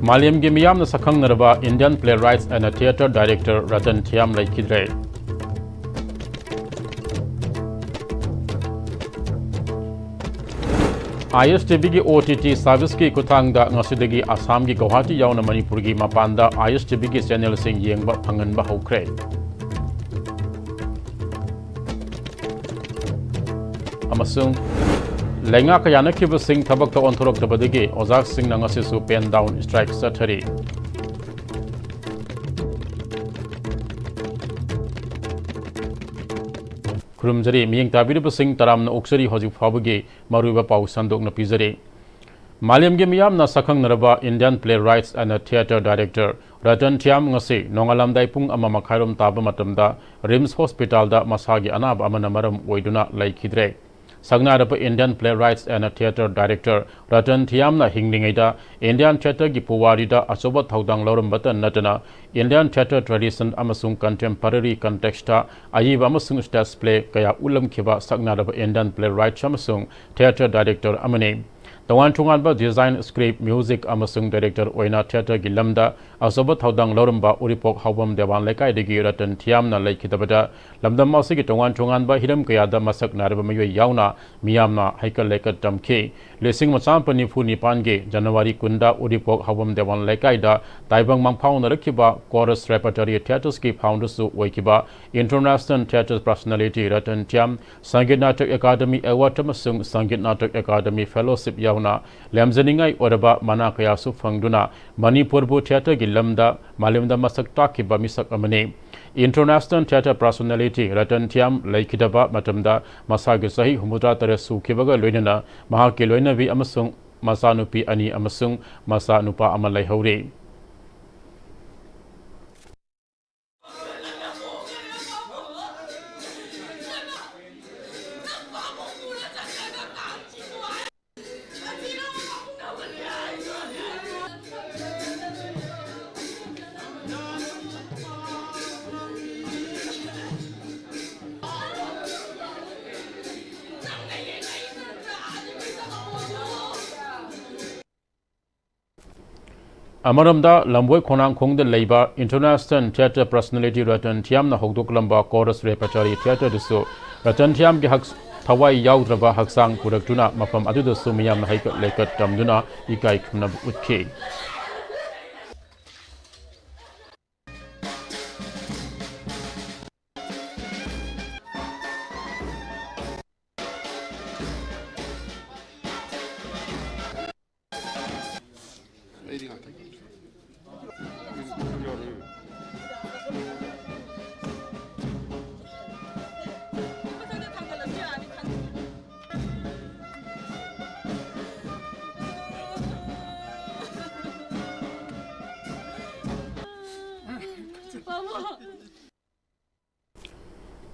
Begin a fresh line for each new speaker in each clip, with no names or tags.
Maliam gi miyam na sakhang naraba Indian playwrights and a theatre director Ratan Thiyam laikidre. Istv gi OTT service ki kuthangda ngasidagi Assam gi Guwahati yauna Manipur gi mapanda Istv gi channel sing yengba phanganba hokre. Amasung Lenga kayana kiba sing tabak ta onthorok tabadagi ozak sing na ngasisu pen down strike sathari. Kurumjari miyeng tabirib sing taram na oksari hojuk fabagi maruba pau sandok na pizari. Maliam ge miyam na sakhang naraba Indian playwrights and a theatre director Ratan Thiyam ngasi nongalam daipung ama makhairom taba matamda Rims Hospital da masagi anab amana maram oiduna laikidre. Sagnarapa Indian playwrights and a theatre director Ratan Thiyam na hinglingaida Indian theatre gi puwarida asoba thaudang lorambata natana Indian theatre tradition amasung contemporary context ayiba amasung stage play kaya ulam khiba sagnarapa Indian playwright amasung theatre director amane Tawan Chunganba design script music amasung director oina theatre gi lamda asoba thaudang loramba uripok hawam dewan lekai degi Ratan Thiyam na laikidabada lamdam masigi tawan chunganba hiram kayada masak naraba mayoy yauna miyamna haikal lekat tamke lesing macham pani fu nipan ge January kunda uripok hawam dewan lekai da taibang mangphau na rakhiba chorus repertory theatres ki founder su oikiba international theatre personality Ratan Thiyam Sangit Natak Academy award amasung Sangit Natak Academy fellowship yauna lemzaningai oraba mana kaya su fangduna Manipur bu theatre gi lamda malimda masak takiba misak amane International theatre personality Ratan Thiyam laikidaba matamda masagi sahi humudra tare sukhibaga loinana mahaki loinavi amasung masanupi ani amasung masanupa ama laihore Amaramda Lamboi Khonang Khongda Leiba International Theatre Personality Ratan Thiyam na hogdok lamba chorus repertory theatre dusu Ratan Thiyam gi hak thawai yaudraba haksang puraktuna mafam aduda sumiyam na haikat lekat tamduna ikai khumna utke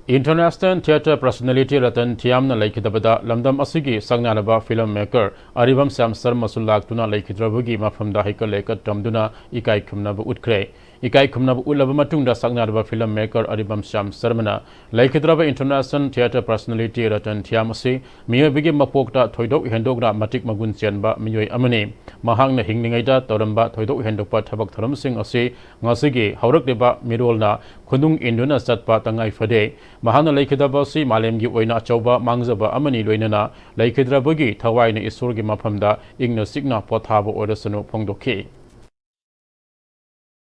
International theatre personality Ratan Thiyam na laikidabada lamdam asigi sagnanaba filmmaker Aribam Sam Sarma sulak tuna laikidrabugi mafamda haikal lekat tamduna ikai khumnaba utkre ikai khumnaba ulaba matungda sagnanaba filmmaker Aribam Sam Sarmana laikidraba International theatre personality Ratan Thiyam asi miyabigi mapokta thoidok hendokna matik magun chenba miyoi amane mahangna hingningaida toramba thoidok hendokpa thabak tharam sing asi ngasigi haurakdeba mirolna khundung induna satpa tangai fade Mahana laikidaba si malemgi oina chauba mangjaba amani loinana laikidrabagi thawaina isurgi mafamda ingna signa pothaba orasanu phongdokhi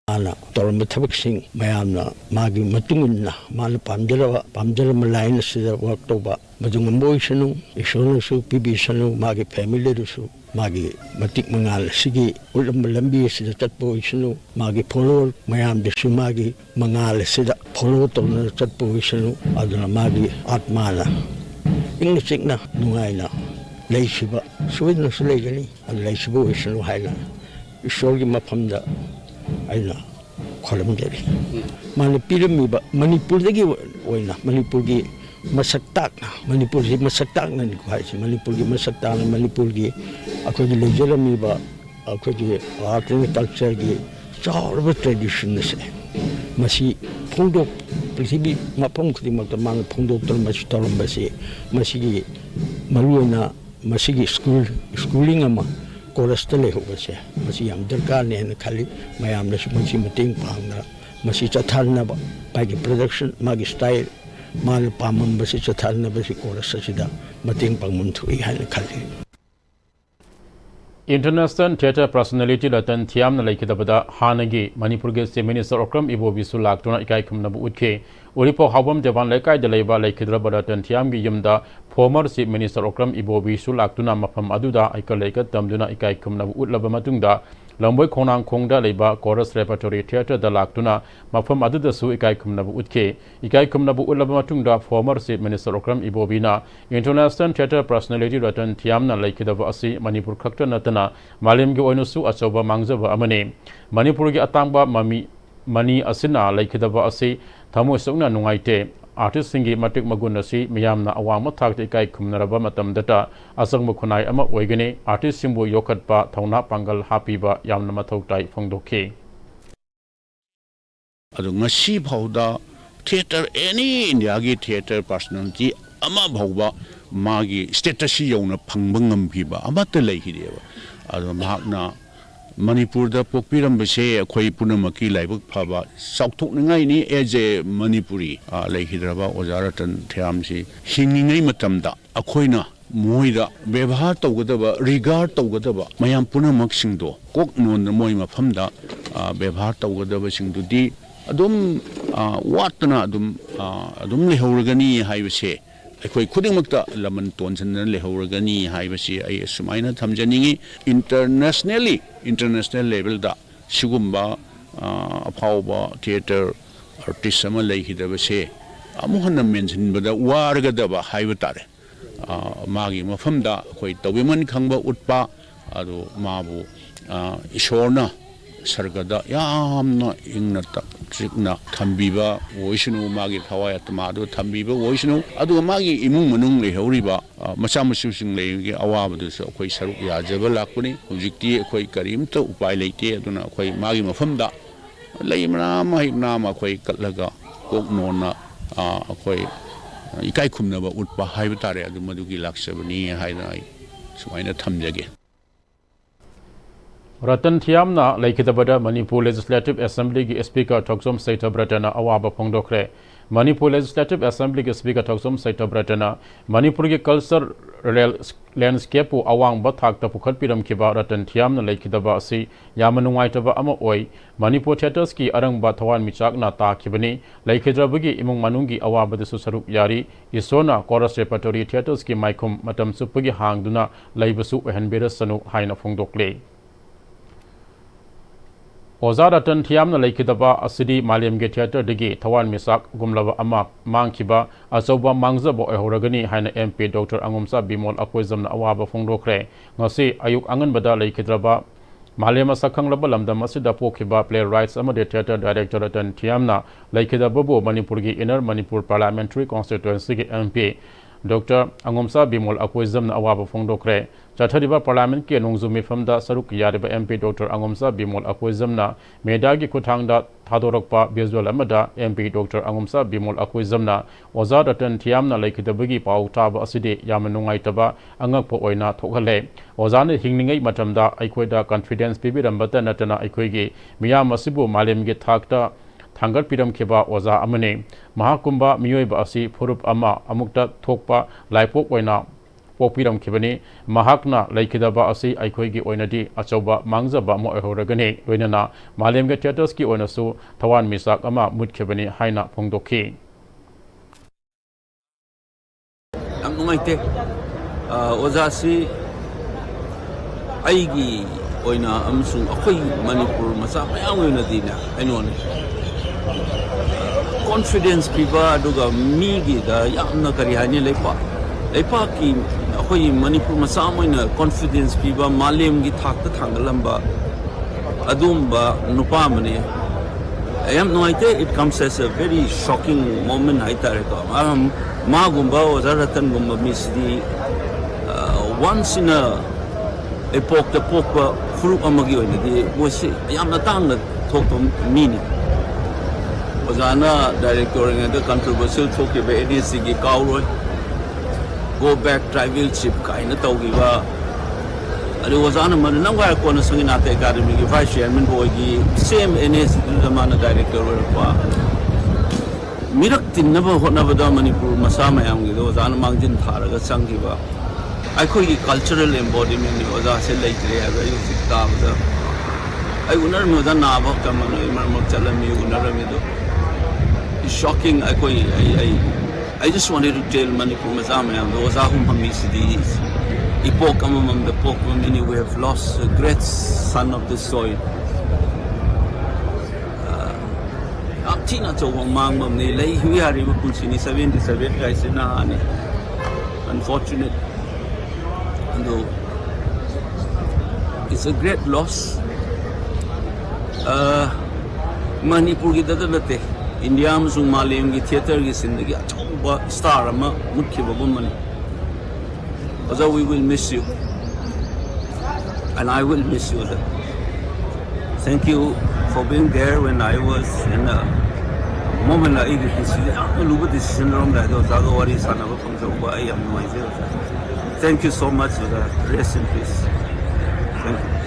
ana torma thabak sing mayamna magi matungna mal pamjara malaina sida work toba majungamboi sanu isonu su pibi sanu magi family rusu magi matik mangal sige ulam lambi sida tatpo isanu magi follow mayam desu magi mangal sida follow tolna tatpo isanu aduna magi atmana ingna signa nungaina leisiba suwidna sulegani leisibo isanu haila isorgi mafamda aina kolam dari mana piramiba Manipur lagi oina Manipur gi masaktak Manipur gi masaktak nan ko hai Manipur gi masaktak Manipur gi ako gi lejerami ba ako gi art and culture gi chawra tradition se masi phongdok prithvi mapong khudi mak mang phongdok tor masi torom basi masi gi maruina masi gi schooling ama कोरस ले हो बसे मसी हम दरकार ने खाली ma'am ने मसी meeting पांगना मसी चथारना बाकी प्रोडक्शन मागी स्टाइल माल पामम बसे चथारना बसे कोरस सिदा मीटिंग पांगमुन थुई है खाली
International Theatre Personality Ratan Thiyam na laikidabada hanagi Manipur ge Chief Minister Okram Ibobi su laktuna ikai khumna bu utke Uripo Habam Javan laikai de laiba laikidra Ratan Thiyam gi yumda former Chief Minister Okram Ibobi su laktuna mafam aduda aikal laikat tamduna ikai khumna bu utlaba matungda Lamboi Khonang Khongda Leba Chorus Repertory Theatre da laktuna mafam aduda su ikai khumna bu utke ikai khumna bu utlaba matungda former Chief Minister Okram Ibobi na International Theatre Personality Ratan Thiyam na laikidaba asi Manipur khakta natana Malim gi oinusu achoba mangjaba amane Manipur gi atangba mani asina laikidaba asi thamo sokna nungaite artist singi matik magun asi miyamna awama thakte kai khumnaraba matam data asangmu khunai ama oigane artist simbu yokatpa thauna pangal hapiba yamna mathau tai phongdokhe
adu ngasi phauda theater any india gi theater personality ama bhauba magi status yona phangba ngampiba amata leihideba adu mahakna Manipur da pokpiram base akhoi punamaki laibuk phaba sauthokningai ni eje Manipuri leihidraba ojaratan Thiyam si hingingai matamda akhoina moida bevhar tawgadaba regard tawgadaba mayam punamak singdo kok non moi mafamda bevhar tawgadaba singdu di adum watna adum lehorgani haibase akhoi khudingmakta laman tonsan lehorgani haibase ai sumaina thamjaningi international level da sigumba apauba theater artist ama leihidabase amuhanna mention bada wargadaba haiba tare magi mafamda akhoi tawiman khangba utpa adu mabu ishorna sargada yamna ingna takna thambiba voishnu magi thawaya tamadu thambiba voishnu adu magi imung manung le horiba macha masu sing le gi awabadu so khoi saruk ya jaba lakuni hujikti khoi karimta upai leite aduna khoi magi mafamda leimna mahibna ma khoi katlaga kok nonna khoi ikai khumnaba utpa haiba tare adu madugi laksabani haina ai sumaina thamjage
Ratan Thiyam na laikidabada Manipur Legislative Assembly gi Speaker Thoksom Saita Bratana awaba phongdokre Manipur Legislative Assembly gi Speaker Thoksom Saita Bratana Manipur gi culture landscape awang bathak ta pukhat piram khiba Ratan Thiyam na laikidaba asi yamanungaitaba ama oi Manipur theaters ki arang ba thawan michak na ta khibani laikidrabagi imung manungi awaba de saruk yari isona chorus repertory theaters ki maikhum matam supagi hangduna laibasu ehanbera sanu haina phongdokle Oza Ratan Thiyam na laikidaba asidi Maliam ge theater digi thawan misak gumlaba ama mangkiba asoba mangjaba ehoragani haina MP Dr. Angumsa Bimol Apoizam na awaba phongdokre ngasi ayuk anganbada laikidraba Maliam sakhanglaba lamdam asida pokhiba playwrights amade theater director Ratan Thiyam na laikidaba bo Manipur gi Inner Manipur Parliamentary Constituency ge MP Dr. Angumsa Bimol Apoizam na awaba phongdokre Chathariba Parliament ke nongzumi famda saruk yariba MP Dr. Angumsa Bimol Apoizam na medagi kuthangda thadorakpa visual amada MP Dr. Angumsa Bimol Apoizam na Oza Ratan Thiyam na laikidabagi pau taba aside yamanungaitaba angakpa oina thokhale Oza ne hingningai matamda aikoida confidence pibirambata natana aikoigi miyam asibu malim ge thakta Thangar Piram Kiba Oza Amane Mahakumba Mioiba Asi Purup Ama Amukta Thokpa Laipok Oina Popiram Kibani Mahakna Laikidaba Asi Aikoigi Oinadi Achoba Mangzaba Mo Ehoragane Oinana Malemga Theaters Ki Oinasu Tawan Misak Ama Mutkibani Haina Pongdoki
Ang numaite Oza Si Aigi Oina Amsung Akoy Manipur Masa Mayang Oinadina Aynon confidence piba aduga migi da yamna karihani lepa ki akhoi Manipur masa moina confidence piba malem gi thakta thangalamba adumba nupa mane ayam noite it comes as a very shocking moment haitare ko ma gumba Oza Ratan gumba misdi once in a epoch the pokpa furu amagi oina di wosi ayam na tang thok to meaning Ozana director and the controversial talk about ADC Kauroi go back tribal chip kind of Togiva अरे ओजान मन नंगा कोन संगीनाथ academy की vice chairman होगी same NS मान director Orpa Mirik तिन्नब होनबदा Manipur मसा मयाम की ओजान मांगजिन थारगा संगीबा अखोई cultural embodiment ओजा से लेट्रे है ताबदा आई उनर में ओजा नाब कमन मरमक चलमी उनर में दो shocking I just wanted to tell Manipur masa mayam do oza hum hammi sidi ipok amam the pok many we have lost a great son of the soil tina to mang mam ne lai hui hari bu punsi ni 77 guys na ani unfortunate and it's a great loss Manipur ki dadalate India amsung Malayam ki theater ki zindagi achauba star ama mukhiba bumani oza we will miss you and I will miss you there. Thank you for being there when I was in a moment I luba decision rom da do zago wari sana ba pangsa ba I am no thank you so much for that. Rest in peace. Thank you.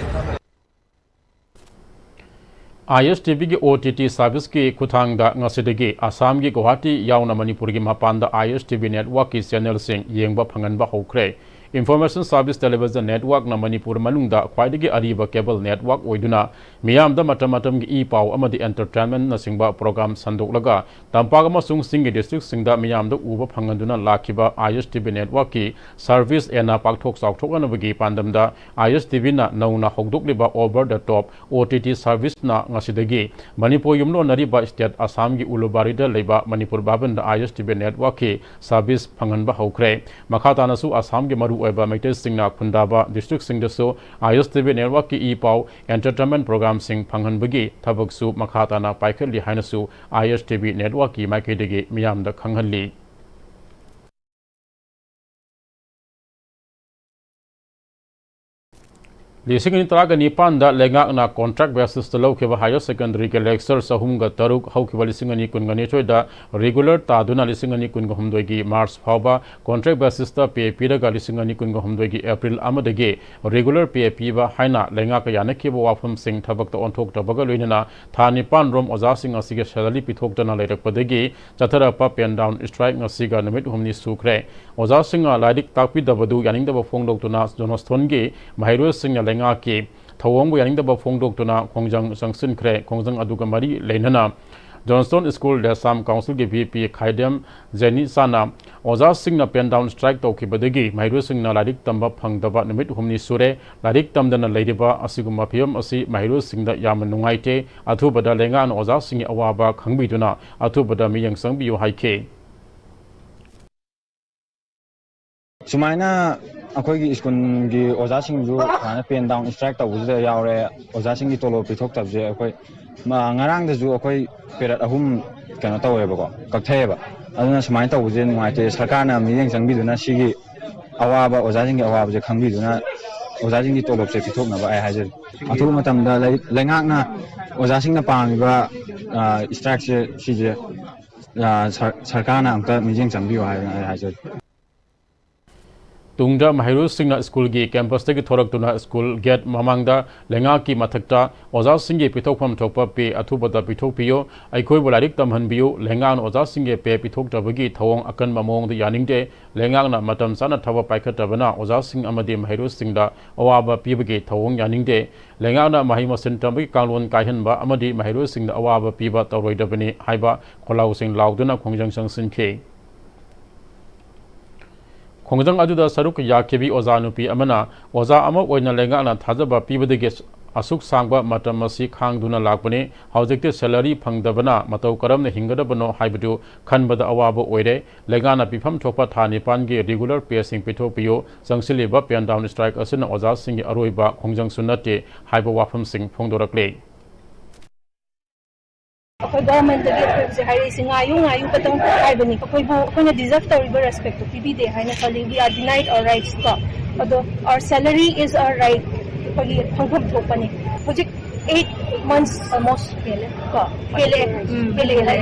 ISTV की OTT service की खुथांगदा ngasidige Assam की Guwahati yauna Manipur की mapanda ISTV network की channel sing yengba phanganba hokre Information Service Television Network na Manipur manungda khwaidagi ariba cable network oiduna miyamda matamatam gi e-paw amadi entertainment na singba program sandoklaga tampaga masung singi district singda miyamda uba phanganduna lakhiba ISTV network ki service ena pakthok chawthokana bagi pandamda ISTV na nauna hogdokliba over the top OTT service na ngasidagi Manipur yumlo nariba state Assam gi Ulubari da leba Manipur babanda ISTV network ki service phanganba hokre makhatana su Assam gi maru oiba maitel singna khundaba district singdaso ISTV network ki e-paw entertainment program sing phanghanbagi thabak su makhatana paikhali hainasu ISTV network ki maikaidagi miyamda khanghalli Lising ni taraga nipan da lenga na contract basis to low kiva higher secondary ke lecture sahumga taruk hau kiva lising ni kungani choi da regular ta duna lising ni kunga humdoigi March phauba contract basis ta PAP da lising ni kunga humdoigi April amadage regular PAP ba haina lenga ka yana kiva wafum sing thabak ta onthok ta baga loinana tha nipan rom oza sing asige salary pithok ta na leirak padagi chathara pa pen down strike ngasiga namit humni sukre oza singa laidik takpi da badu yaning da ba phonglok tuna jonosthon ge mahiro sing lenga ki thawong bu yaning da ba phongdok tuna khongjang sangsin khre khongjang aduga mari leinana Johnston School Desam Council ke VP Khaidam Jeni Sana oza singna pen down strike to ki badagi mahiro singna ladik tamba phangdaba numit humni sure ladik tamdana leidiba asiguma phiam asi mahiro singda yam nungaite athu bada lenga an oza singi awaba khangbi tuna athu bada mi yang sangbi yo haike
Sumaina akhoi school gi oja sing ju khana pen down strike ta ujre yaure oja sing gi tolo pithok tab je akhoi ma ngarang da ju akhoi period ahum kana tawe ba ko kakthai ba aduna sumaina ta ujre ngai te sarkar na mi yeng sangbi duna sigi awaba oja sing gi awaba je khangbi duna oja sing gi tolo se pithok na ba ai hajer athu matam da lengak na oja sing na pang ba strike se sije sarkar na amta mi yeng sangbi wa ai hajer
Tungda mahiro singna school gi campus tagi thorak tuna school gate mamangda lenga ki mathakta oza singe pithokpham thokpa pe athubada pithok piyo aikoi bolarik tamhan biyo lenga an oza singe pe pithok tabagi thawong akan mamong da yaningde lenga na matam sana thawa paikhat bana oza sing amadi mahiro singda awaba pibage thawong yaningde lenga na mahima sentam bi kanglon kaihan ba amadi mahiro singda awaba piba tawroidabani haiba kholau sing lauduna khongjang sangsin ke Khongjang aduda saruk yakebi oza nupi amana oza ama oina lenga na thajaba pibadege asuk sangba matam masi khangduna lakpane haujekte salary phangdabana matau karamna hingadabano haibadu khanbada awaba oire lenga na pifam thokpa thani pange regular pacing pitho piyo sangsiliba pen down strike asina oza singi aroiba khongjang sunate haiba wafam sing phongdorakle
government the high ngayu patong haibani ko deserve to respect to PB de haina calling we are denied our rights to although our salary is our right pagi phangpham thopani project 8 months almost hele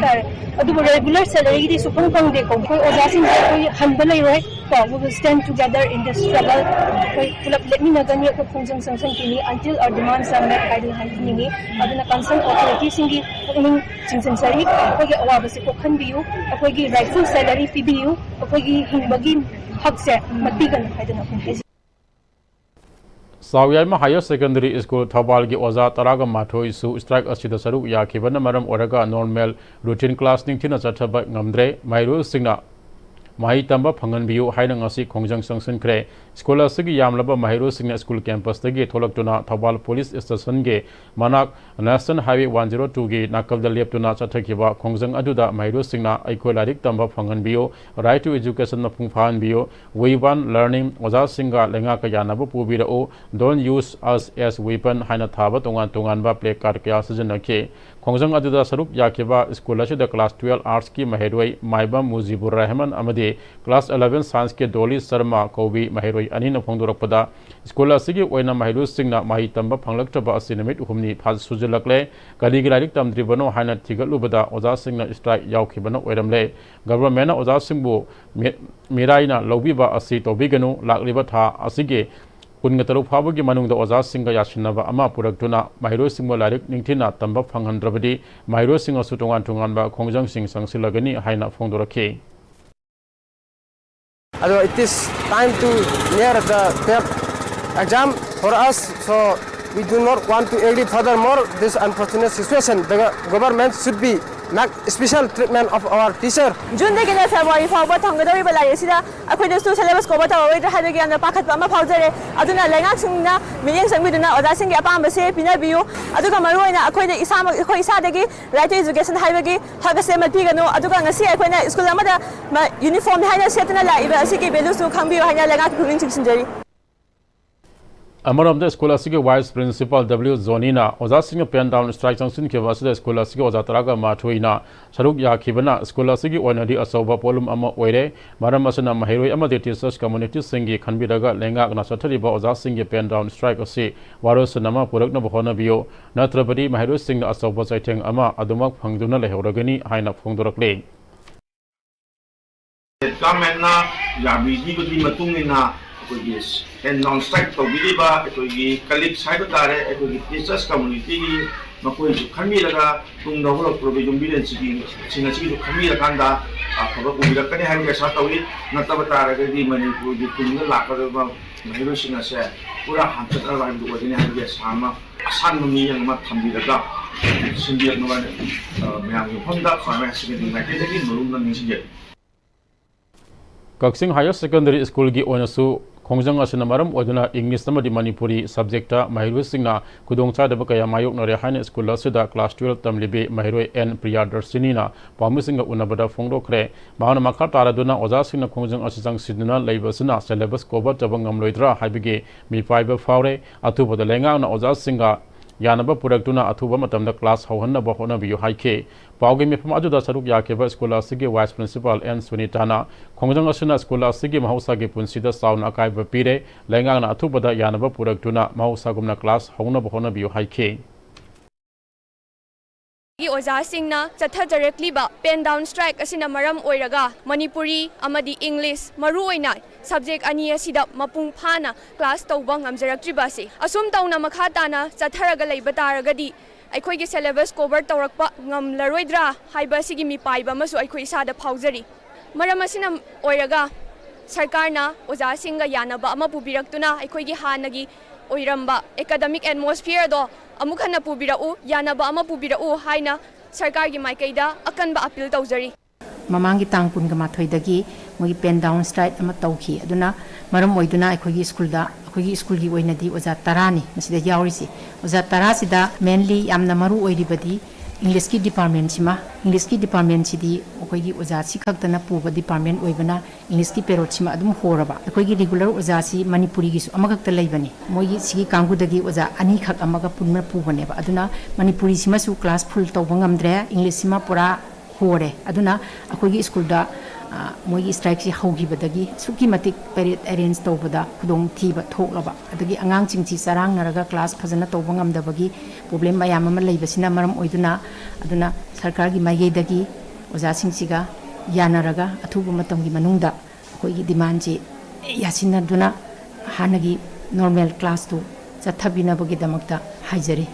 hai adu regular salary di supang pang de ko koi oja sing koi hanba lai roi ko we will stand together in this struggle koi pulap let me nagani ko khongjang sanction kini until our demands are met kai hai ningi aduna concerned authorities singi ning chingsan sari ko ge awa basi ko khanbiu ko gi rightful salary pibiu ko gi hingbagi hak se matigan haidana ko
Sawyama Higher Secondary School Thawal gi Oza Taraga Mathoi su strike asida saruk yakhibana maram oraga normal routine class ningthina chathaba ngamdre mairu singna mahi tamba phangan biu haina ngasi khongjang sanction kre school asigi yamlaba mahiru singna school campus tagi tholaktuna Thawal police station ge manak national highway 102 ge nakal da leptuna chathakiba khongjang aduda mahiru singna aikoi larik tamba phangan biu right to education na phungphan biu we want learning oza singa lenga ka yanaba pubira o don't use us as weapon haina thaba tongan ba play card kya sajanakhe khongjang aduda saruk yakiba school asida class 12 arts ki mahiroi maiba mujibur rahman amade class 11 science ke Dolly Sharma Kobi mahiroi anina phongdorakpada school asigi oina mahiru singna mahi tamba phanglaktaba asinamit humni phaz sujalakle kaligi larik tamdribano haina thigalubada oza singna strike yaukhibana oiramle government na oza singbu miraina lobiba asi tobiganu lakliba tha asige kunga taru phabagi manungda oza singa yashinaba ama puraktuna mahiru singmo larik ningthina tamba phanghandrabadi mahiru singa su tongan ba khongjang sing sangsilagani haina phongdorakhe.
Although it is time to near the exam for us, so we do not want to edit furthermore this unfortunate situation. The government should be make special treatment of our teacher.
June de gina February forward thangdori balai sida akhoi stu syllabus ko bata oi ha de gina pakhat pa ma phawjare aduna lenga singna meaning sangbiduna oda singi apam se pinabiu aduga maroina akhoi de isa akhoi isa degi right to education haibagi hagase matiganu aduga ngasi akhoi na school amada uniform haina setna la iba asigi belu su khangbiu haina lenga kuling chingsinjari
Amaram the school asige vice principal W Zonina oza singa pen down strike sanction ke wasida school asige oza taraga mathoina saruk yakhibana school asige onadi asoba polum ama oire maram asana mahiroi ama de teachers community singi khanbiraga lenga na sathariba oza singe pen down strike ase waros nama purakna bhona bio natrabadi mahiroi singna asoba chaitheng ama adumak phangduna lehoragani haina phongdorakle
government na yabiji ko di matungina and non-strike tawbiriba aikogi colleagues haiba tare aikogi teachers community gi makoi ju khamiraga tungda horo provision bilen sigi singa sigi khamira kanda akhaba ubira kane haiba sa tawi nataba tare ga di manipur gi tungda lakada ba mahiro singa se pura hantra ba du odini haiba sama asan mi yang ma thambiraga sindiak no ba myang honda khama sigi di ma te gi nurung na ningsi
Kaksing Higher Secondary School gi onasu khongjang asina maram oduna English namadi Manipuri subject ta mahiru singna kudongcha daba kaya mayok nore haina school asida class 12 tamlibe mahiroi N Priyadarshini na pamu singa unabada phongdokre mahana makha taraduna oza singna khongjang asijang siduna leibasina syllabus cover tabang ngamloidra haibige mi fiber faure atubada lenga na oza singa yanaba puraktuna athuba matamda class hauhanna ba hona biyu haike pauge mi phama ajuda saruk yakeba school asige vice principal N Sunitana khongjang asina school asige mahausa ge punsida saun akai ba pire lenga na athubada yanaba puraktuna mahausa gumna class hauna ba hona biyu haike
oza singna chatha directly ba pen down strike asina maram oiraga Manipuri amadi English maru oina subject ani asida mapung phana class tawba ngamjarakri ba se asum tawna makha tana chatharaga leiba taragadi aikhoi gi syllabus cover tawrakpa ngamlaroidra haiba sigi mi paiba masu aikhoi sada phawjari maram asina oiraga sarkarna oza singa yanaba ama pubiraktuna aikhoi gi hanagi oiramba academic atmosphere do amukhana pubirau yanaba ama pubirau haina sarkar gi maikaida akanba appeal tawjari
mamangi tangpun ga mathoidagi mogi pen down strike ama tawki aduna maram oiduna aikogi school gi oinadi oza tarani masida yaurisi oza tarasida mainly amna maru oiribadi English ki department sidi akoigi oza si khaktana puba department oibana English ki perot sima adum horaba akoigi regular oza si Manipuri gi su amagakta leibani mogi sigi kangudagi oza ani khak amaga punna pubane ba aduna Manipuri sima su class full tawba ngamdre English sima pura hore aduna akoigi school da मोगी strike से हौगिबदगी सुकी मतिक parade arrange तौबदा खुदों थीबा थोकलबा अदगी अंगांग चिंची Sarang Narga class फजना तौबा ngamdabagi problem मयाम अमा लेबसिना मरम ओइदुना अदुना सरकार की माइगेदगी ओजा सिंगसिगा यानरगा अथुबा मतमगी मनुंगदा अखोइगी डिमांड जे यासिनदुना हानगी नॉर्मल क्लास तो चथबिनाबगी दमकता हाइजरी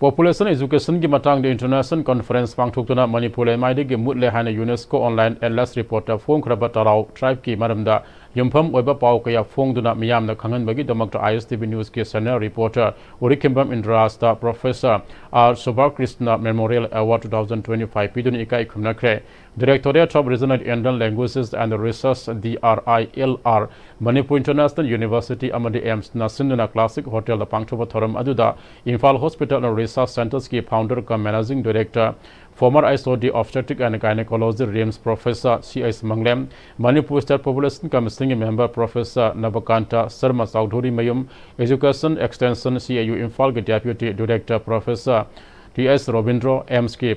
Population Education की मतंग इंटरनेशनल कॉन्फ्रेंस पांगथोक्तुना मणिपुर माइदे के मुतले हाने यूनेस्को ऑनलाइन एटलास रिपोर्ट फोंग खरबा तराव ट्राइब की मरमदा युमफम ओइबा पाव कया फोंगदुना मियामना खंगनबगी दमकता ISTV न्यूज के senior reporter Urikhimbam Indrasta professor R Subhakrishna memorial award 2025 पिदुन इकाई खुमनखरे Directorate of Regional Indian Languages and Research DRILR Manipur International University amadi AIMS Nasinduna Classic Hotel Pangthoba Thoram aduda Imphal Hospital and Research Centers ki founder cum managing director former ISOD Obstetric and Gynecology RIMS Professor C.S. Manglem Manipur State Population Commission member Professor Navakanta Sarma Saudhuri Mayum Education Extension CAU Imphal ki Deputy Director Professor T.S. Robindro AIMS ki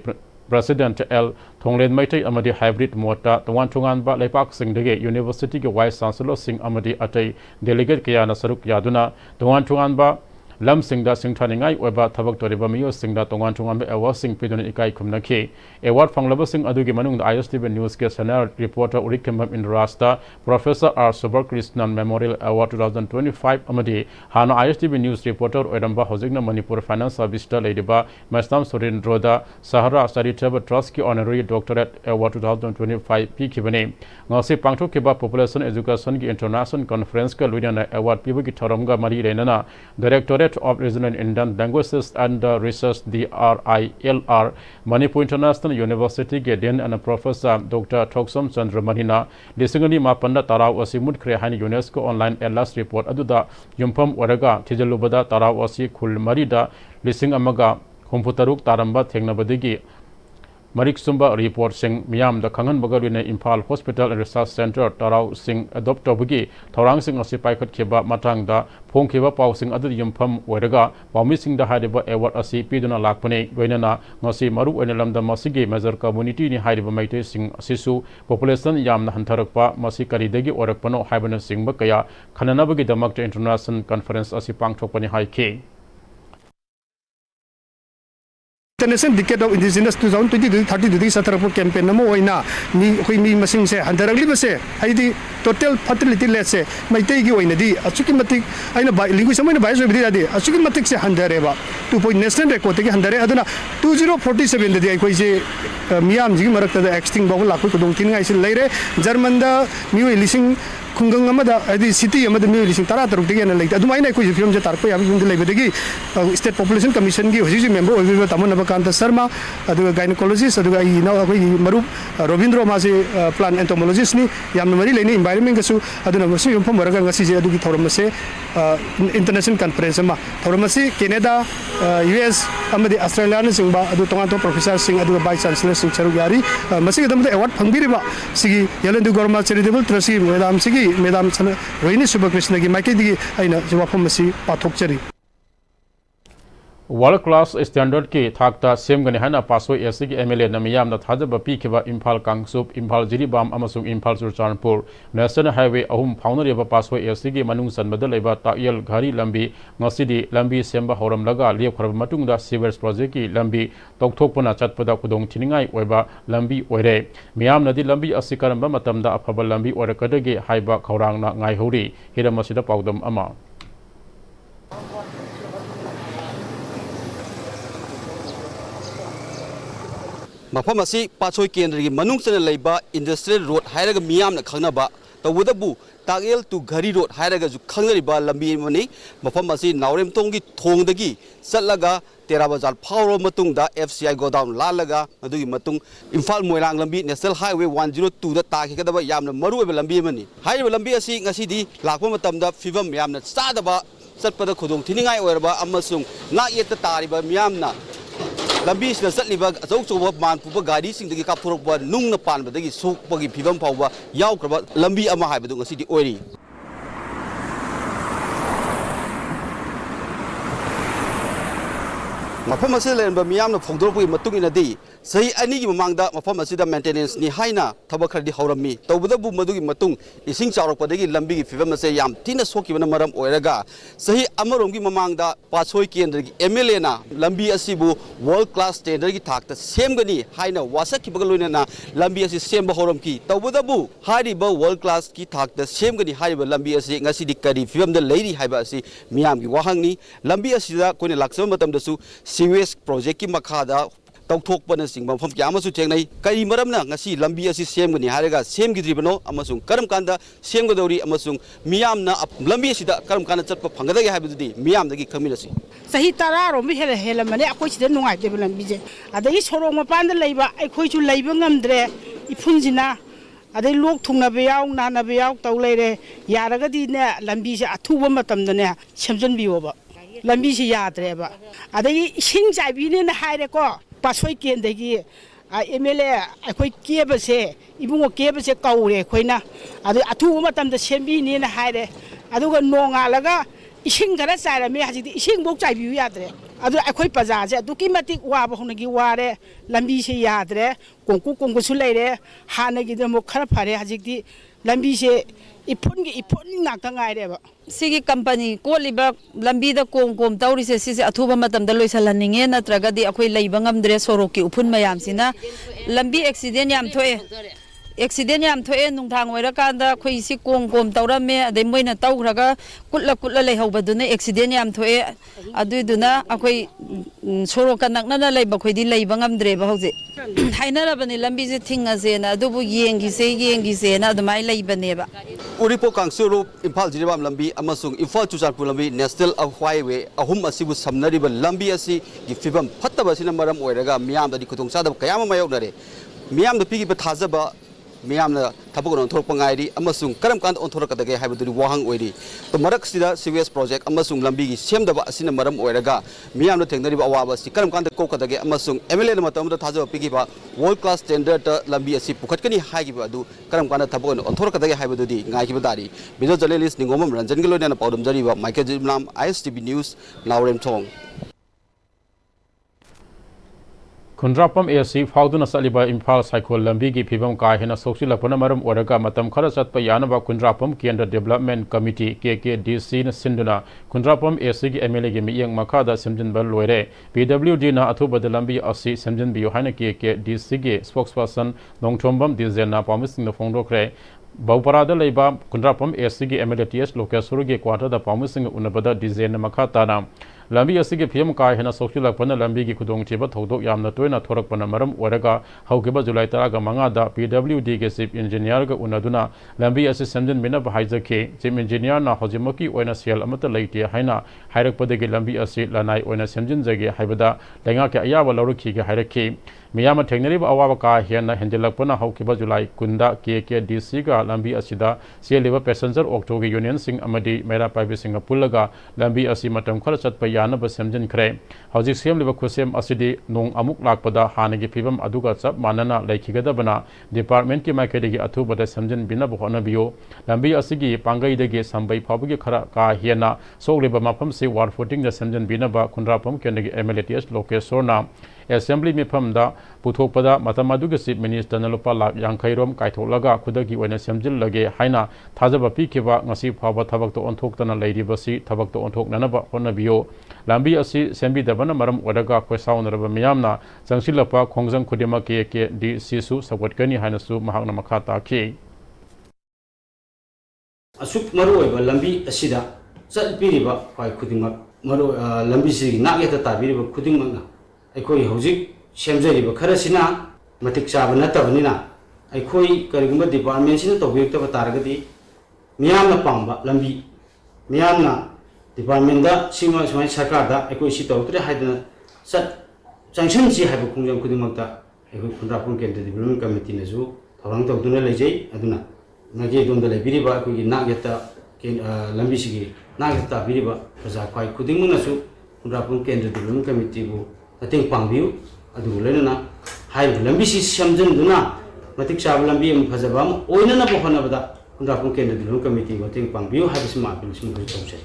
President L. Thonglen Maitai amadi hybrid mota twan thungan ba lepak singdege University ke Vice Chancellor Singh amadi atai delegate kaya na saruk yaduna twan thungan ba lam singda singthaningai oba thabak toriba miyo singda tongwan thungan ba award sing pidun ikai khumnakhi award fanglaba sing adugi manung ISTV news ke senior reporter Urikembam Indrasta Professor R. Subhakrishnan Memorial Award 2025 amadi hana ISTV news reporter oidamba hojikna Manipur Finance Service ta leidiba Mastam Surendroda Sahara Charitable Trust ki honorary doctorate award 2025 p kibane ngasi pangthok kiba population education ki international conference ka luina award pibu ki thoramga mari renana Directorate of Regional Indian Languages and Research DRILR Manipur International University ke Dean and Professor Dr. Thoksam Chandra Manina Lisingani Mapanda Taraw Asimut Krehan UNESCO online atlas report aduda Yumpam Waraga Tijalubada Taraw Asi Khul Marida Lising Amaga Humputaruk Taramba Tengnabadigi Marik Sumba report sing Miam the Kangan Bagarine Imphal Hospital and Research Center Tarau Sing adopt Tobugi Torang Sing Osipai Kiba Matang da Pong Kiba Pau Sing Adu Yumpam Weraga while missing the Hadiba Award Asi Piduna Lakpane Wenana Nosi Maru and Lam the Masigi Mazar community ni Hadiba Maite Sing Sisu population Yam Hantarakpa Masikari Degi Orakpano Hibana Sing Bakaya Kananabagi Damak International Conference Asi Pang Topani High K.
International Decade of Indigenous 2020-30 Satarapur campaign namo oina ni hoi mi masing se handaragli base haidi total fertility rate se maitai gi oina di achuki matik aina linguist amai na bai so bidi adi achuki matik se handareba 2 national record gi handare aduna 2047 di ai koi se miam ji marakta da extinct bagu lakoi kodong tin ngai se leire German da mi lising khungang amada adi city amada mi lising tara taruk de na leita aduma ina koi se film je tarpa ya bi lebe degi state population commission gi hoji member oiba tamana Kanta Sharma, aduga gynecologist, aduga ina akoi marup Robindro mase plant entomologist ni yamna mari leni environment kasu aduna masi yumpham waraga ngasi je adugi thoramase international conference ma thoramase Canada US amadi Australia na singba adu tonga professor sing aduga vice chancellor sing charu yari masi gadam award phangbiriba sigi yalendu gorma charitable trust madam sigi madam Rohini Subhakrishna gi maike digi aina jawapam masi pathok chari
World class standard ki thakta sem gani hana pasoi SC ki MLA namiyam na thajaba pi kiba Imphal Kangsup Imphal Jiribam amasung Imphal Surchanpur National Highway ahum phaunariba pasoi SC ki manung sanbada leiba Takyal Ghari lambi ngasidi lambi semba horam laga liep kharab matungda sewers project ki lambi tokthokpana chatpada khudong thiningai oiba lambi oire miyam nadi lambi asikaramba matamda afaba lambi orakadage haiba khaurang na ngai hori hiramasida paudam ama
Mafam asi Pasoi Kendra gi manung chana leiba industrial road hairaga miyam na khangnaba tawudabu Tagyal to Ghari road hairaga ju khangnariba lambi mani mafam asi Naurem tongi thongdagi chatlaga Terabazar phawro matungda FCI go down lalaga adugi matung Imphal Moirang lambi National Highway 102 da takikadaba yamna maruoiba lambi mani hairiba lambi asi ngasidi lakpa matamda fibam yamna chadaba chatpada khudong thiningai oiraba amasung na yeta tariba miyamna lambi sina satliba achau choba man puba gari sing dagi kapthorokba nungna panba dagi sokpagi phibam phawba yaukraba lambi ama haibadu ngasidi oiri मफम असे लेरबा मियामना फोंदोरपगी मतुंग इनदी सही अनि की ममांगदा मफम असिदा maintenance नि हाइना थबक खरदि हौरमी तौबदबु मदुगी मतुंग इसिंग चावरपदगी लंबी की फिवम असे याम तिना सोकिबना मरम ओइरगा सही अमरोंगी ममांगदा पाछोय केंद्र की एमएलए ना लंबी असिबु वर्ल्ड क्लास स्टैंडर्ड की थाकता सेमगनी हाइना वासकिबग लोइना लंबी असी सेम हौरमकी तौबदबु हारिबा वर्ल्ड क्लास की थाकता सेमगनी हारिबा लंबी असी ngasi करी फिवम द लेरी हाइबा असी मियाम की वाहंगनी लंबी असिदा कोने लाक्सम मतमदसु सीवेज प्रोजेक्ट की मखादा तौथोकपन सिंग मफम क्या अमसु थेंगनै कई मरमना ngasi lambi asi semgani haraga semgidribano amasung karam kanda semgodori amasung miyamna lambi asida karam kanda chatpa phangada ge haibududi miyamdagi khangminasi
sahi tara rom bi hele hele mane akoi sida nungai de lambi je adai sorong mapan da leiba aikoi chu leiba ngamdre iphunjina adai lok thungna be yaw na na be yaw taw leire yaraga di ne lambi se athuba matam da ne semjon biyoba lambi se yadre ba adai sing jai bi ne na haire ko pasoi kendagi MLA अखोई केबसे इबुंगो केबसे कौरे अखोइना अदु अथुबा मतमदा सेम्बीनी ना हाइरे अदुगा नोंगालगा इसिंग खरा चाइरमे हजिदि इसिंग बोक चाइबिउ याद्रे अदु अखोई पजाजे अदुकी मतिक वाबा होनगी वारे लंबी से याद्रे कोंकु सु लेरे हानगी दमो खरा फारे हजिदि लंबी से इफुन नाक्ता गाइरेबा
सिगी कंपनी कोलिबा लंबीदा कोम तौरिसे सिसे अथुबा मतमदा लोइसलनिंगे नत्रगदि अखोई लैबा ngamdre sorokki उफुन मयामसिना लंबी एक्सीडेंट याम थोए एक्सीडेंट याम थोए नुंथांग ओइराकांदा अखोई सि कोम तौरमे अदै मोइना तौग्रगा कुल्ला लेहौबदुना एक्सीडेंट याम थोए अदुइदुना अखोई सोरोका नकना लैबा खोइदि लैबा ngamdre हौजे हाइनरबनि लंबी से थिंगसेना अदुबु येंगिसेना अदुमाइ लैबनेबा
उरिपो कांगसुरु इम्फाल जिरिबाम लंबी अमसुंग इम्फाल चुचारपुर लंबी नेशनल हाईवे अहुम असिबु समनरिबा लंबी असि की फिबम फत्तबसिना मरम ओइरगा मियामदि खुतुंग चादब कयाम मायोगनरे मियामद पिगिबा थाजबा मियामना थबक ओंथोरपा गाइरी अमसुंग करम कांद ओंथोरकदगे हाइबदुरि वाहंग ओइरी तो मरकसिदा सीवेज प्रोजेक्ट अमसुंग लंबी की सेमदबा असिना मरम ओइरगा मियामना थेंगनरिबा अवाबा सि करम कांद कोकदगे अमसुंग एमएलए मतमदा थाजबा पिगिबा वर्ल्ड क्लास स्टैंडर्ड लंबी असि पुखटकनी हाइगिबा अदु करम कांद थबक ओंथोरकदगे हाइबदुरि गाइकिबा दारी वीडियो जर्नलिस्ट निंगोम रंजन के लोइना पाउदम जरिबा Michael Jimlam ISTV news Naorem Thong
Khundrakpam AC फाउदुना सलिबा इम्फाल साइकोल लंबी की फिबम का हेना सोक्सिलपना मरम ओरगा मतम खरा चतप यानबा खुंद्रापम केंद्र डेवलपमेंट कमिटी KKDC न सिंधुना खुंद्रापम एसी की MLA की मियंग मखादा सेमजन बल लोइरे PWD ना अथुबद लंबी असि सेमजन बियो हाना KKDC के स्पोक्सपर्सन नोंगथोंबम डिजेना पामिसिंग न फोंडोखरे बहुपरादा लेबा खुंद्रापम एसी की MLA TS लोकेश्वर के क्वार्टर द पामिसिंग उनबदा डिजेना मखाताना लंबी असिगे फियम का हेना सोक्सिलपना लंबी की खुदोंगचिबा थौदोक यामना तोयना थोरकपना मरम ओरगा हौकेबा जुलाई 15 दा PWD के चीफ इंजीनियर ग उनदुना लंबी असि सेमजन मिनब हाइजखे चीफ इंजीनियर ना होजिमकी ओइना सेल अमत लैते हाइना हाइरकपदगे लंबी असि लनाई ओइना सेमजन जगे हाइबदा लेंगा के अयाबा लौरखी के हाइरखी मियाम थेंगनरिबा अवाबा का हेना हेंदेलकपना हौकेबा जुलाई 10 KKDC का लंबी असिदा सेलेबा पैसेंजर ऑक्टो के यूनियन सिंग अमदी मेरा पाइबे सिंग पुल्लगा लंबी असि मतम खर चतप यानब सेमजन खरे हौजिक सेमलिबा खुसेम असिदी नोंग अमुक लाकपदा हानगी फिबम अदुगा चप मानना लैखिगदबना डिपार्टमेंट की माइकेदगी अथुबदा सेमजन बिनब होनबियो लंबी असिगी पांगईदगी संबै फाबगी खरा का हेना सोगलिबा मफम से वार फुटिंग द सेमजन बिनबा खुंद्रापम केंद्रगी MLA TS लोकेश्वरना असेंबली मिफमदा पुथोकपदा मतमदुग चीफ मिनिस्टर न लुपा लाख यांखैरोम कायथोलगा खुदगी ओइना सेमजिलगे हाइना थाजबा पिखिबा ngasi फाबा थबक तो ओंथोक्तना लैरिबसी थबक तो ओंथोकननबा होनबियो लंबी असि सेमबिदबना मरम ओरगा खोसाउनरबा मियामना जंगसिलपा खोंजंग खुदिमा KKDC सु सपोर्टकनी हाइनसु महाकना मखा ताखि
असुक मरु ओइबा लंबी असिदा चलपिरिबा फाइ खुदिमक मरु लंबी सि नागेता ताबिरिबा खुदिमकना अखोई हौजिक सेमजरिबा खरसिना मतिक चाबा नतबनिना अखोई करिगुंबा डिपार्टमेंट सिना तौबिरतबा तारगदि मियामना पांबा लंबी मियामना डिपार्टमेंट दा सिमा समाय सरकार दा अखोई सि तौत्रे हाइदना सत संगसन सि हाइबा खुंजम खुदिमकता अखोई खुंद्रापुर केंद्र डेवलपमेंट कमिटी नजु थौरांग तौदुना लेजै अदुना नगे दोंदा लेबिरिबा अखोई नागेता लंबी सिगी नागेता बिरिबा प्रजा खाइ खुदिंगनसु खुंद्रापुर केंद्र डेवलपमेंट कमिटी बु अतिंग पांबियु अदु लेना हाइ लंबी सि समजनदुना मतिक चाब लंबी अम फजबम ओइनना बहनबदा खुंद्रापुर केंद्र डेवलपमेंट कमिटी अतिंग पांबियु हाइबसिमा बिलसिम तौसे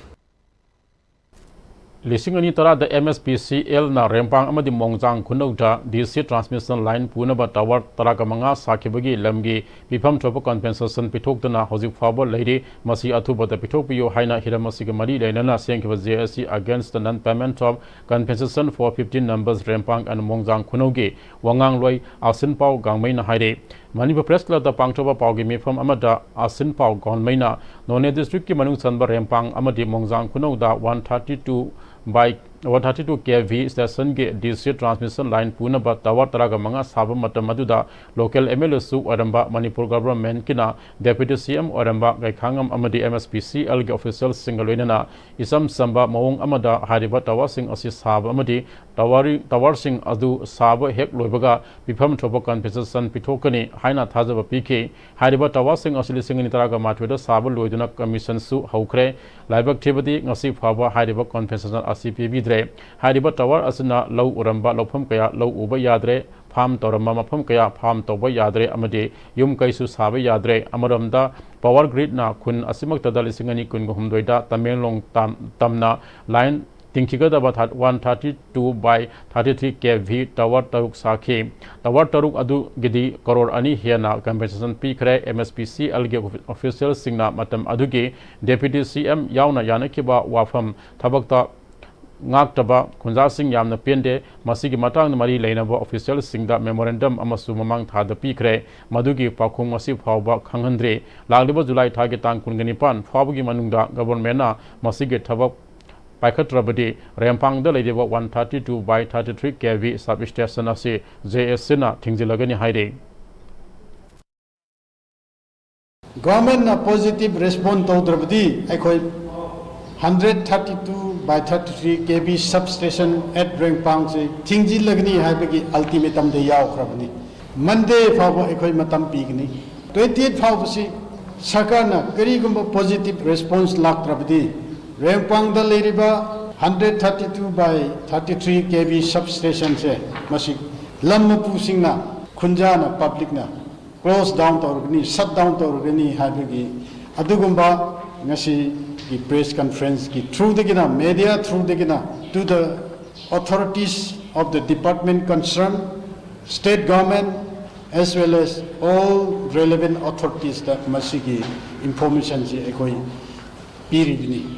Lisingani tara the MSPCL na rempang amadi mongjang kunauta DC transmission line punaba tower tarakamanga sakibagi lamgi bifam tropa compensation pithokdana hojik fabo leiri masi athubata pithokpiyo haina hiramasiga mari leinana sengkiba JSC against the non payment of compensation for 15 numbers rempang and mongjang kunaugi wangang loi asin pau gangmai na haire Manipur Press Club da pangtoba paugi mifam amada asin pau gonmaina None district ki manung sanba rempang amadi mongjang kunauda 132 by 132 kV station ge DC transmission line punaba tower taraga manga saba matamaduda local MLA su oramba Manipur government kina deputy CM oramba gaikhangam amadi MSPCL ge official singalwena isam samba mawong amada hariba tower sing asi saba amadi tower sing adu saba hek loibaga bifam thoba compensation pithokani haina thajaba pk hariba tower sing asili singani taraga matweda saba loiduna commission su haukre laibak thibadi ngasi phaba hariba compensation asi pb Hariba tower asina low uramba lopam kaya low uba yadre farm torama mapam kaya farm toba yadre amade yum kaisu sabe yadre amaramda power grid na kun asimak tadali singani kun humdoida tamelong tamna line tingkiga ba 132 by 33 kV tower taruk sakhi tower taruk adu gidi crore ani hiana compensation pikre MSPC alge official singna matam adugi deputy CM yauna yanakiba wafam thabakta Ngaktaba Kunja Singh Yamna Pende Masigi Matang Mari Lainaba official Singda memorandum Amasu Mamang Thada Pikre Madugi Pakum Masi Fauba Kangandre Lagliba July Targetang Kunganipan Fabugi Manunda Governmenta Masigi Tabak Paikatrabadi Rempang the Lady 132 by 33 kV substation Asi JSina Tingzilagani Haide
Government positive response to Drabadi 132 by 33 kV substation at Rengpang se Tingji Lagni Habagi ultimatum de Yao Krabni. Monday Fabo Ekoi Matam Pigni. 28th Fabo Sakana Karigumba positive response Lak Trabdi. Rengpang the Leriba 132 by 33 kV substation se Masik Lammapu Singna Kunjana public na close down to organi shut down to organi Habagi Adugumba Nasi the press conference through the media through the to the authorities of the department concerned, state government as well as all relevant authorities that masigi information ji ekoi piribini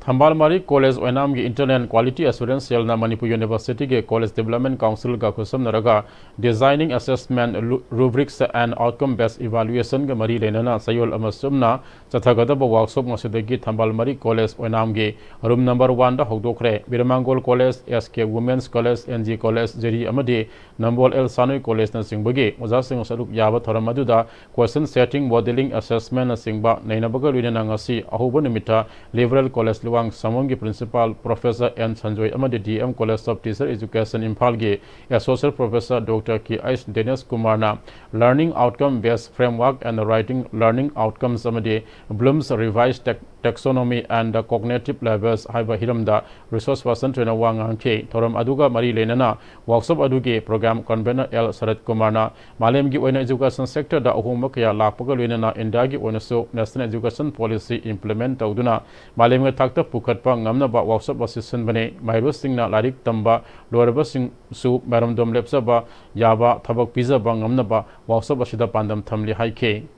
Thambalmari College Oinam ge Internal Quality Assurance Cell na Manipur University ge College Development Council ga kusam naraga designing assessment rubrics and outcome based evaluation ge mari lenana sayol amasumna chathagada ba workshop ngasidagi Thambalmari College Oinam ge room number 1 da hogdokre Biramangol College SK Women's College NG College Jeri amadi Nambol El Sanoi College na singbagi oja sing saruk yaba thoramadu da question setting modeling assessment na singba nainabaga luina ngasi ahuba nimita liberal college Wang Samongi Principal Professor N. Sanjoy Amadi DM College of Teacher Education Imphalgi Associate Professor Dr. K. H. Dennis Kumarna Learning Outcome Based Framework and Writing Learning Outcomes Amadi Bloom's Revised Taxonomy and Cognitive Levels Haiba Hiramda Resource Person Trainer Wang Angke Thoram Aduga Mari Lenana Workshop Adugi Program Convener L. Sarat Kumarna Malemgi Oina Education Sector da Ohumakaya Lapaga Lenana Indagi Onaso National Education Policy Implement Tauduna Malemga Takta Pukatpa Ngamna ba workshop assistant bane Mairu Singh na Larik Tamba Loraba Singh Su Maramdom Lepsa ba Yaba Tabak Pizza ba Ngamna ba workshop Asida Pandam Thamli Haike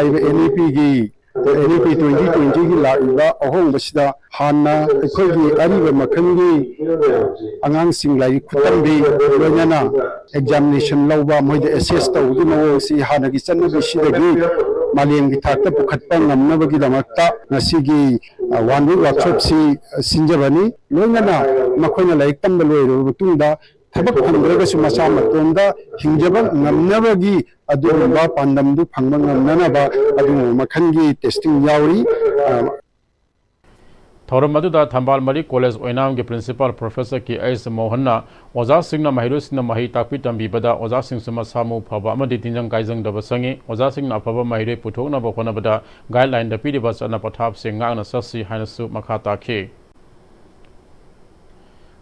NEP gi NEP 2020 gi laiba ahong basida hanna ekhogi ariba makhangi angang sing lai khutambi loinana examination lauba moide assess tawgi mawong si hana gi channa bisidagi malem gi thakta pukhatpa ngamnabagi damakta nasigi one week workshop si sinjabani loinana makhoina laik tamba loiro butungda thabak phandragasu masa matonda hingjaba ngamnabagi adumba pandamdu phangba ngamnanaba adu makhangi testing yauri
Thoramadu Thambalmari College Oinam ge Principal Professor K. S. Mohanna Oja Singna Mahiru Singna Mahi Takpi Tambi Bada Oja Singh Suma Samu Phaba Amadi Tinjang Kaijang Daba Sangi Oja Singna Phaba Mahiru Puthokna Bokona Bada guideline da Pidi Basana Pathap Singh Ngana Sasi Hainasu Makhata Ke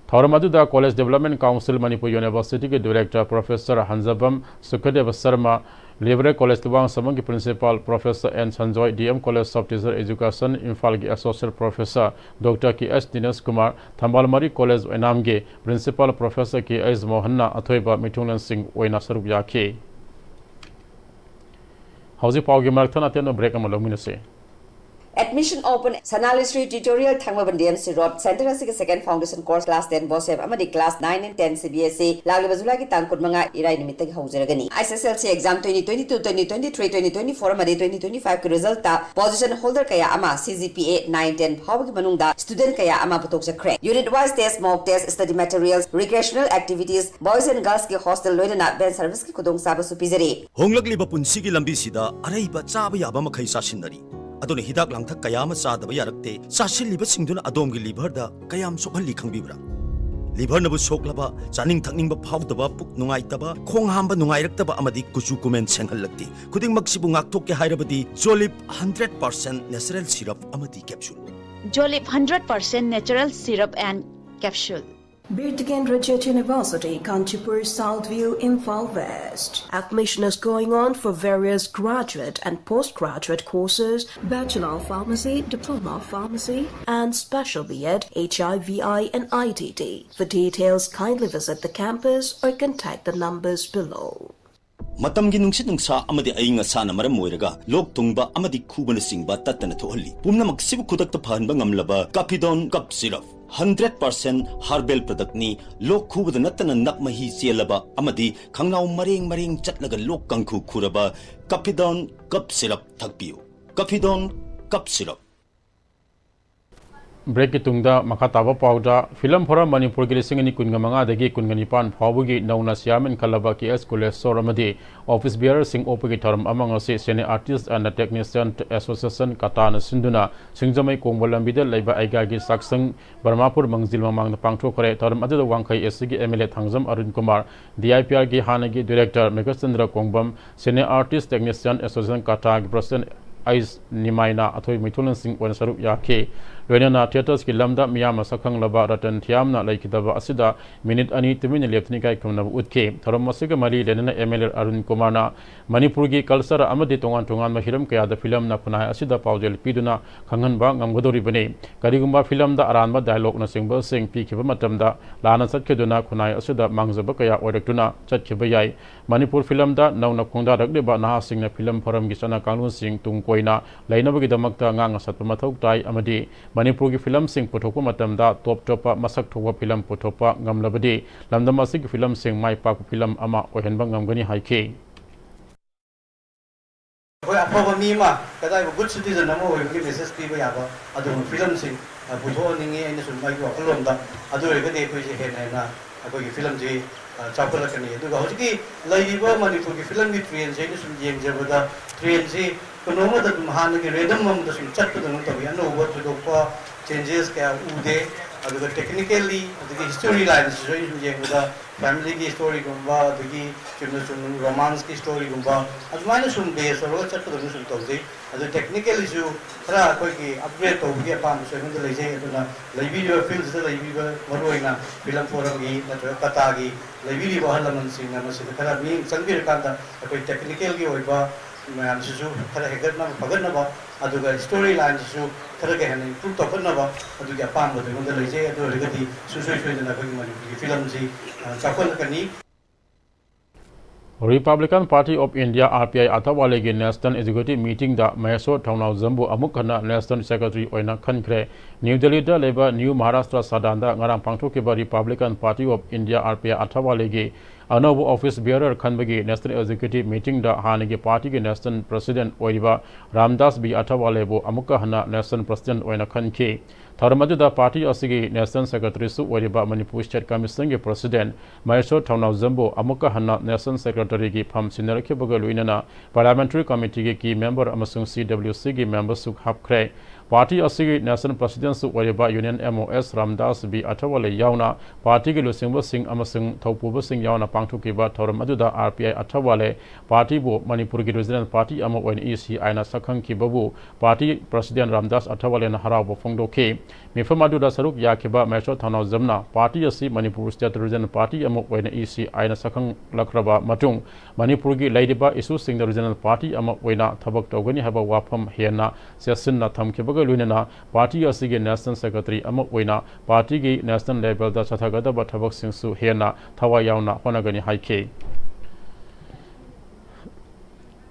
Thauramadu College Development Council Manipur University के Director Professor Hanjabam Sukhadev Sharma, Libre College Lubang Samang के Principal Professor N Sanjoy, DM College of Teacher Education Imphal के Associate Professor Dr. K.S. Dinesh Kumar, Thambalmari College Enam के Principal Professor K.S. Mohanna Athoiba Mithunlan Singh Oina Sarup Yake. How's it Paugi Marathon at the break Amalomina?
Admission open Sanalistry tutorial Thangmaban DMC Road Center as a second foundation course class 10 Boseb Amadi class 9 and 10 CBSE Lagi Bazulaki Tankut Manga Irai Nimitak Hauseragani ISSLC exam 2022 2023 2024 Amadi 2025 result position holder kaya ama CGPA 9 10 Hawaki Manungda student kaya ama Putok crack unit wise test mock test study materials recreational activities boys and girls ki hostel loidana ben service ki kudong saba supizari
Honglagli Bapunsi ki lambi sida Araiba Chaba Yabama Kaisa Shinari Adon hidak langthak kayama sadaba yarakte sasil liba singduna adom gi liver da kayam sokhali khangbibra liver nabu soklaba chaning thakning ba phawdaba puk nungai taba khong hamba nungai raktaba amadi kuchu kumen senghal lakti khuding maksibu ngakthok ke hairabadi Jolip 100% natural syrup amadi capsule
Jolip 100% natural syrup and capsule
Birtigan Rajat University, Kanchipur, Southview, Imphal West. Admission is going on for various graduate and postgraduate courses, Bachelor of Pharmacy, Diploma of Pharmacy, and Special B.Ed, HIVI and ITT. For details, kindly visit the campus or contact the numbers below.
Matamgi nungsit nungsa amadi ayinga sana maram moiraga lok tungba amadi khubana singba tatana thohali pumna maksibu khudakta phanba ngamlaba Capidon cup syrup 100% herbal product ni lok khubada natana nakmahi chelaba amadi khangnau mareng chatlaga lok kangkhu khuraba Capidon cup syrup thakpiu Capidon cup syrup
Break Tungda Makatava Powder, Film for Manipur Gilsing Kungamanga, the Gay Kunganipan, Pawugi, known as Thiyam and Kalabaki Escole Soramadi, Office Bearer Sing Opigitorum among us, senior artists and the Technician Association Katana Sinduna, Singzame Kumbolambida, Labor Agagi Saxon, Barmapur Mangzil among the Pangto Kore, Torum Adu Wankai Esigi Emile Tangzam Arun Kumar, the IPRG Hanagi Director, Megasandra Kongbam, Senior Artist Technician Association Katag, President Ice Nimaina, Atoi Mitulan Singh Wansarup Yake. Loinana theaters ki lamda miyama sakhang laba Ratan Thiyam na laikidaba asida minute ani tumin leptni kai kumna utke tharam masiga mari lenana MLR Arun Kumar na Manipur gi culture amadi tongan mahiram kaya da film na khunai asida paujel piduna khangan ba ngamgodori bane karigumba film da aranba dialogue na singba sing pi khiba matamda lana satkheduna khunai asida mangjaba kaya oirektuna chatkhiba yai Manipur film da nauna khongda rakdeba na singna film forum gi sana kanun sing tungkoina lainabagi damakta ngang satpa mathok tai amadi Manipur ki film sing puthokpa matamda top masak thokpa film puthokpa ngamlabadi lamdam asig film sing mai pak film ama ohenba ngamgani haike
Koi apaba mi ma kadai good citizen namo hoy ki message pi ba yaba adu film sing putho ningi aina sun mai ko alomda adu re gade koi je he na koi ki film ji chapala kani adu ga hoji lai ba Manipur ki film ni train je ni sun jeng jabada train ji kono da mahan ki rhythm mam da sun chat da no to ya no what to pa changes kya ude adu ga technically adu ki story lines jo ni jeng da family ki story gumba adu ki chunu romance ki story gumba adu mane sun base ro chat da no sun to ji adu technically ju thara koi ki upgrade to gi pa so ngun da le je adu na lai video films da lai video maroina film forum gi na to kata gi lai video halaman sing na mas thara mi sangbir kan da koi technical gi oiba ma'am सिसु खरा हेगरना पगरना बा अदुगा story line Sissu खरा के हने proof तो करना बा अदुगा पाम बदे गुंदा लेजे अदु रेगति सुसुई सुई जना कोई मनी फिल्म जी चाकोल कनी
Republican Party of India RPI Athawale gi National Executive Meeting da Maheso Thaunau Zambu amukhana National Secretary oina khankhre New Delhi da leba New Maharashtra Sadanda ngarang pangthok ba Republican Party of India RPI Athawale gi Anobu Office Bearer Khanbagi National Executive Meeting da Hanigi Party ki National President Oiba Ramdas B Athawale bo amukka hana National President oina khanke Tharamadu da Party asigi National Secretary su Oiba Manipur State Commission ki President Maheso Thaunau Zambu amukka hana National Secretary ki pham sinarkhe baga luinana Parliamentary Committee ki member amasung CWC ki member su hapkhre party asigi national president su wariba union MOS Ramdas B Athawale yauna party gi lusingba sing amasung thaupuba sing yauna pangthukiba thoram aduda RPI Athawale party bu Manipur gi resident party ama oin EC aina sakhang ki babu party president Ramdas Athawale na haraw phongdoke mifam aduda saruk yakiba metro thanaw jamna party asi Manipur state resident party ama oin EC aina sakhang lakraba matung Manipur gi laidiba isu sing the regional party ama oina thabak tawgani haba wafam hena session na thamkibaga luinana party asigi national secretary ama oina party gi national level da chathagada ba thabak singsu hena thawa yauna honagani haike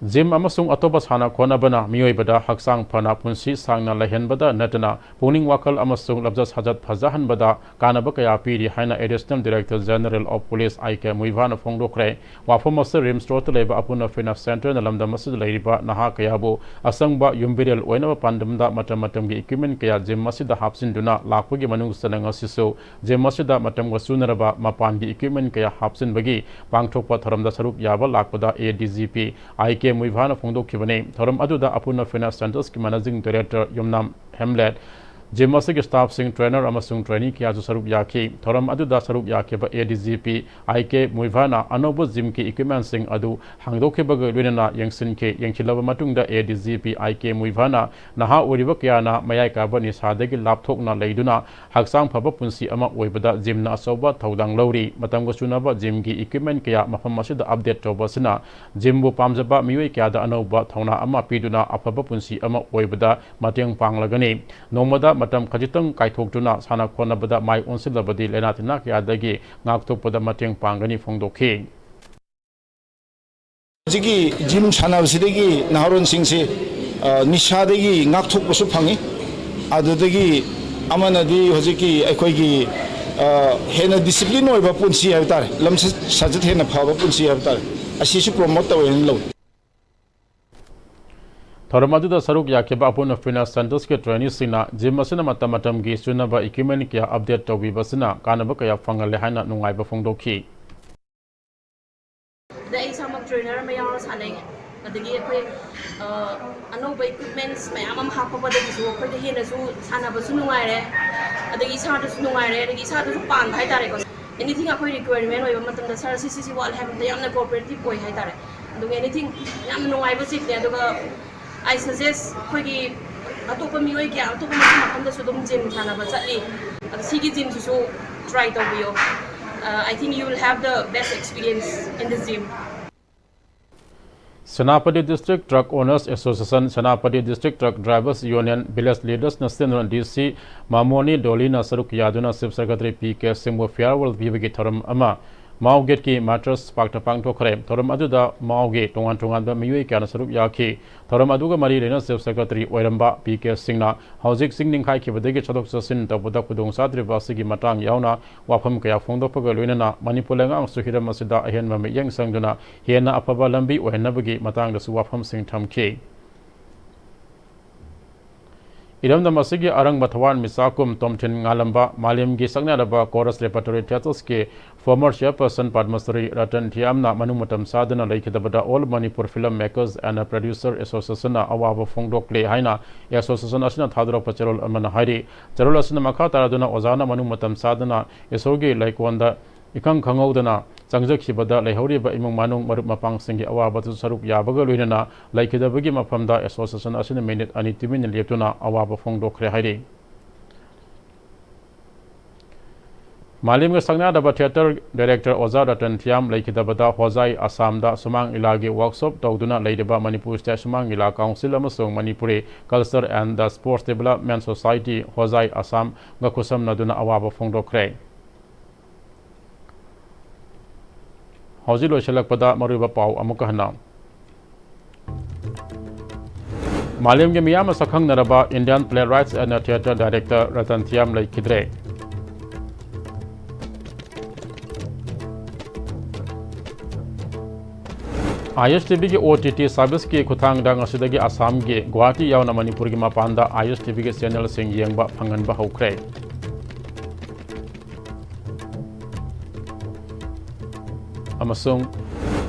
Jim amasung atoba sana khona bana miyoibada haksang phana punsi sangna lahenbada natana puning wakal amasung labjas hajat phajahan bada kanaba kaya piri haina additional director general of police IK Muivana phongdokre wafam sir rim store leba apuna finance center na lamda masjid leiriba naha kayabo asangba yumbirel oinaba pandamda matamatam gi equipment kaya jim masjida hapsinduna lakpagi manung sananga siso jim masjida matam wasunaraba mapan gi equipment kaya hapsin bagi pangthokpa tharamda sarup yaba lakpada ADGP IK Muivana phongdokhibane thoram aduda apuna finance centers ki managing director Yumnam Hamlet Jimasig staff sing trainer amasung trainee ki aju sarup yakhi thoram aduda sarup yakhe ba ADGP IK Muivana anobo gym ki equipment sing adu hangdokhe ba luinana yengsin ke yengchilaba matungda ADGP IK Muivana naha oriba kyana mayai ka bani sadagi lapthokna leiduna haksang phaba punsi ama oibada gym na asoba thodang lori matamgo sunaba gym ki equipment kya mafam masida update tobasina gym bu pamjaba miwei kya da anoba thona ama piduna afaba punsi ama oibada mateng panglagani nomada matam khajitang kaithoktuna sana khonabada mai onsilabadi lenatina kyadagi ngaktokpada mateng pangani phongdokhi
jigi gym sanabsidagi naharon singse nishadagi ngaktokpasu phangi adudagi amanadi hojiki ekoigi hena discipline oiba punsi habtar lam sajat hena phaba punsi habtar asisu promote tawen lo
Thoramadu saruk yakiba apun finance centers ke trainees sina gym asina matamatam gi sunaba equipment kya update tobi basina kanaba kaya fangal haina nungai ba phongdokhi
da exam trainer ma yaw sanai adagi ekoi anoba equipments mayam happa badagi su ekoi de hena su sanaba su nungai re adagi sa da su nungai re adagi sa da su pan hai tare ko anything ekoi requirement oi matam da sir cc wal have da yamna cooperative koi hai tare adagi anything yam nungai ba sik ne aduga I suggest koigi atopa mioi kya atopa makamda sudum gym sanaba chatli sigi gym su try to bio I think you will have the best experience in the gym
Senapati District Truck Owners Association Senapati District Truck Drivers Union Village Leaders National DC Mamoni Dolina Saruk Yaduna Chief Secretary PK Simbo Farewell Bibagi Thoram Ama Mauget ki mattress pakta pang thokre thoram aduda mauge tongan tongan ba miyoi kana sarup yakhi thoram aduga mari rena chief secretary oiramba PK Singna housing singning khai ki badege chadok chasin tabuda kudong sadri basigi matang yauna wafam kaya phongdokpaga loinana Manipur lengang suhiram asida ahen ma yang sangduna hena apaba lambi ohenabagi matang da su wafam sing thamki Iramda masigi arang bathawan misakum tomchen ngalamba malim gi sagnaraba chorus repertory theaters ke former chairperson Padmasri Ratan Thiyam na manumatam sadana laikidabada all Manipur film makers and a producer association na awaba phongdokle haina association asina thadro pacharol amana hari charol asina makha taraduna ozana manumatam sadana esogi laikwanda ikang khangodana changjaki leihori ba imong manung marup mapang singgi awaba tu saruk yabaga loinana laikidabagi mapamda association asina minute ani timin leptuna awaba phongdokre hairi Malim ga sangna da theater director Oza Ratan Thiyam laikidabada Hozai Assam da sumang ilagi workshop tawduna leideba Manipur State Sumang ila council amasung Manipuri Culture and the Sports Development Society Hozai Assam ga kusam naduna awaba phongdokre Hauzi loiselakpada maruba pau amuka hana Malim ge miyam sakhang naraba Indian Playwrights and Theatre Director Ratan Thiyam laikidre ISTV के OTT service के खुथांग दा ngasiदagi Assam के Guwahati yauna Manipur की mapanda ISTV के channel sing yengba phanganba hokre amasung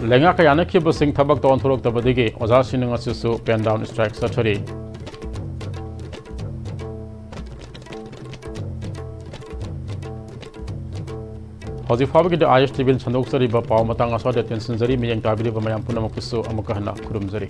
lenga kayana khiba sing thabak ton thorok tabadigi oja sinanga sisu pen down strike sathari Hojik Fabi ISTV Chandok Sari Pau Matang Aswada Tension Zari Miyang Tabiri Bamayam Punamakusu Amakahana Kurum Zari.